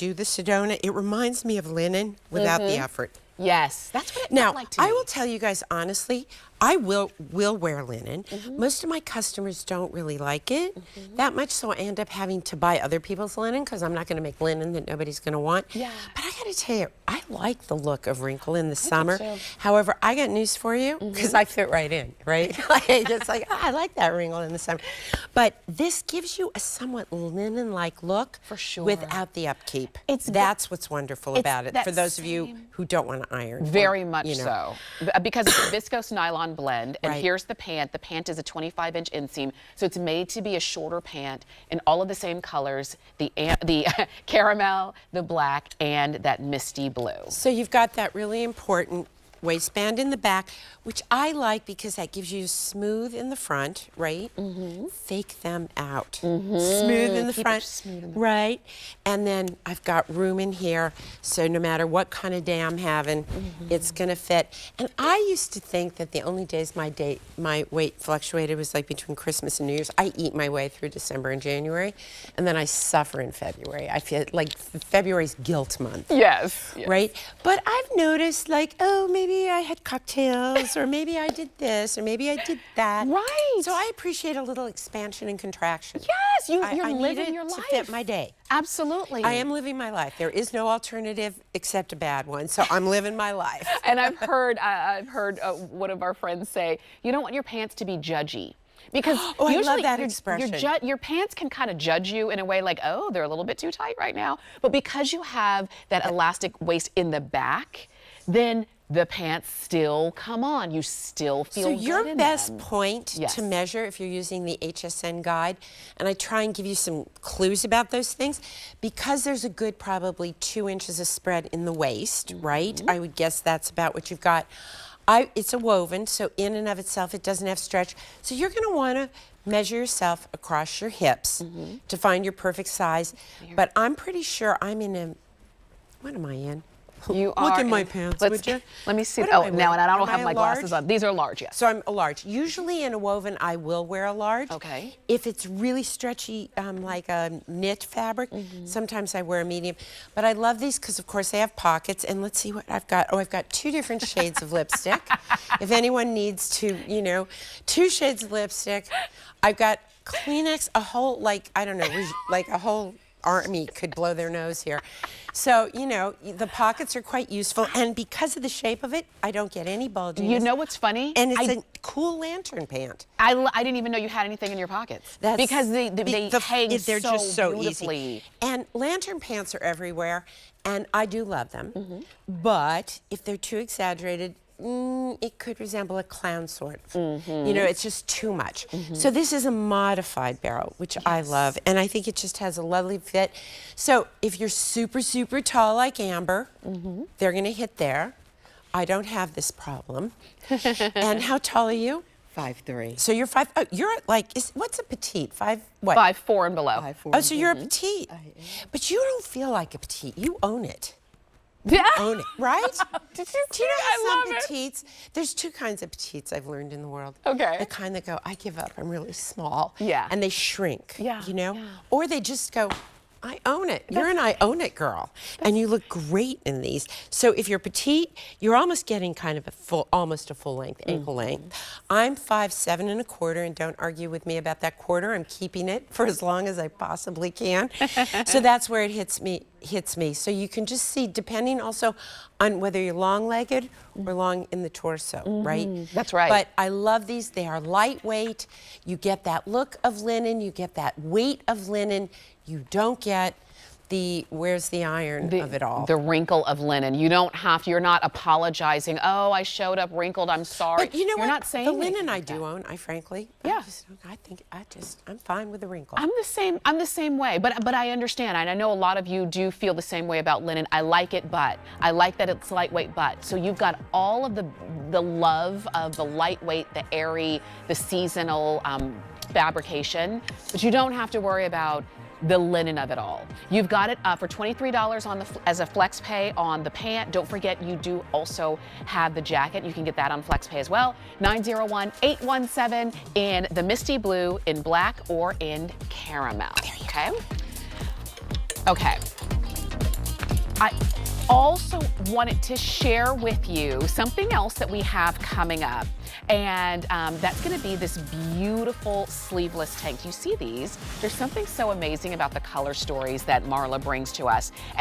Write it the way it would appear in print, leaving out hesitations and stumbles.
do the Sedona, it reminds me of linen without the effort. Yes, that's what it Now, felt like to me. I will tell you guys honestly, I will wear linen. Most of my customers don't really like it that much, so I end up having to buy other people's linen because I'm not going to make linen that nobody's going to want. Yeah. But I got to tell you, I like the look of wrinkle in the summer. too. However, I got news for you because I fit right in, right? It's like, oh, I like that wrinkle in the summer. But this gives you a somewhat linen-like look For sure. without the upkeep. It's That's what's wonderful about it that for those of you who don't want to iron. Very or, much you know. so. Because it's a viscose nylon blend, and Right. here's the pant. The pant is a 25-inch inseam, so it's made to be a shorter pant in all of the same colors, the caramel, the black, and that misty blue. So you've got that really important waistband in the back, which I like because that gives you smooth in the front, right? Fake them out. Smooth in the Keep it front, smooth in the right? And then I've got room in here, so no matter what kind of day I'm having, it's gonna fit. And I used to think that the only days my weight fluctuated was like between Christmas and New Year's. I eat my way through December and January, and then I suffer in February. I feel like February's guilt month. Yes. Right? But I've noticed, like, oh, maybe I had cocktails, or maybe I did this, or maybe I did that. Right. So I appreciate a little expansion and contraction. Yes, you're I need living it your life. to fit my day. Absolutely. I am living my life. There is no alternative except a bad one, so I'm living my life. And I've heard one of our friends say, you don't want your pants to be judgy. Because Oh, I usually love that expression. your pants can kind of judge you in a way like, oh, they're a little bit too tight right now. But because you have that elastic waist in the back, then the pants still come on. You still feel So good your in best them. point Yes. to measure if you're using the HSN guide, and I try and give you some clues about those things, because there's a good probably 2 inches of spread in the waist, right? I would guess that's about what you've got. It's a woven, so in and of itself, it doesn't have stretch. So you're going to want to measure yourself across your hips to find your perfect size. But I'm pretty sure I'm in a, what am I in? You Look are at my in- pants, let's- would you? Let me see. What am Oh, I now, wearing? and I don't Am have I my a glasses large? on. These are large, yes. So I'm a large. Usually in a woven, I will wear a large. Okay. If it's really stretchy, like a knit fabric, sometimes I wear a medium. But I love these because, of course, they have pockets. And let's see what I've got. Oh, I've got 2 different shades of lipstick. If anyone needs to, 2 shades of lipstick. I've got Kleenex, a whole, like, I don't know, like a whole army could blow their nose here. So, the pockets are quite useful, and because of the shape of it, I don't get any bulginess. You know what's funny? And it's a cool lantern pant. I didn't even know you had anything in your pockets. Because they hang they're so just so beautifully. easy. And lantern pants are everywhere, and I do love them. But if they're too exaggerated, it could resemble a clown sort. It's just too much. So this is a modified barrel, which I love, and I think it just has a lovely fit. So if you're super, super tall like Amber, they're going to hit there. I don't have this problem. And how tall are you? 5'3". So you're 5. Oh, you're like, what's a petite? 5 what? 5'4" and below. 5'4". Oh, so you're a petite. But you don't feel like a petite. You own it. Yeah. Own it, right? Did you Do you know I how love some it. petites? There's 2 kinds of petites I've learned in the world. Okay. The kind that go, I give up, I'm really small. Yeah. And they shrink. Yeah, yeah. Or they just go, I own it. You're an I own it girl. And you look great in these. So if you're petite, you're almost getting kind of almost a full length, ankle length. I'm 5'7" and a quarter, and don't argue with me about that quarter. I'm keeping it for as long as I possibly can. So that's where it hits me. So you can just see, depending also on whether you're long-legged or long in the torso, right? That's right. But I love these. They are lightweight. You get that look of linen. You get that weight of linen. You don't get the, where's the iron of it all? The wrinkle of linen. You're not apologizing. Oh, I showed up wrinkled. I'm sorry. But you know You're what? not saying the anything linen I like do that. own, I frankly, Yeah. I'm fine with the wrinkle. I'm the same way, but I understand, and I know a lot of you do feel the same way about linen. I like it, but I like that it's lightweight, but so you've got all of the love of the lightweight, the airy, the seasonal fabrication, but you don't have to worry about the linen of it all. You've got it for $23 as a flex pay on the pant. Don't forget, you do also have the jacket. You can get that on flex pay as well. 901-817 in the misty blue, in black, or in caramel. Okay. Okay. also wanted to share with you something else that we have coming up. And that's going to be this beautiful sleeveless tank. Do you see these? There's something so amazing about the color stories that Marla brings to us. And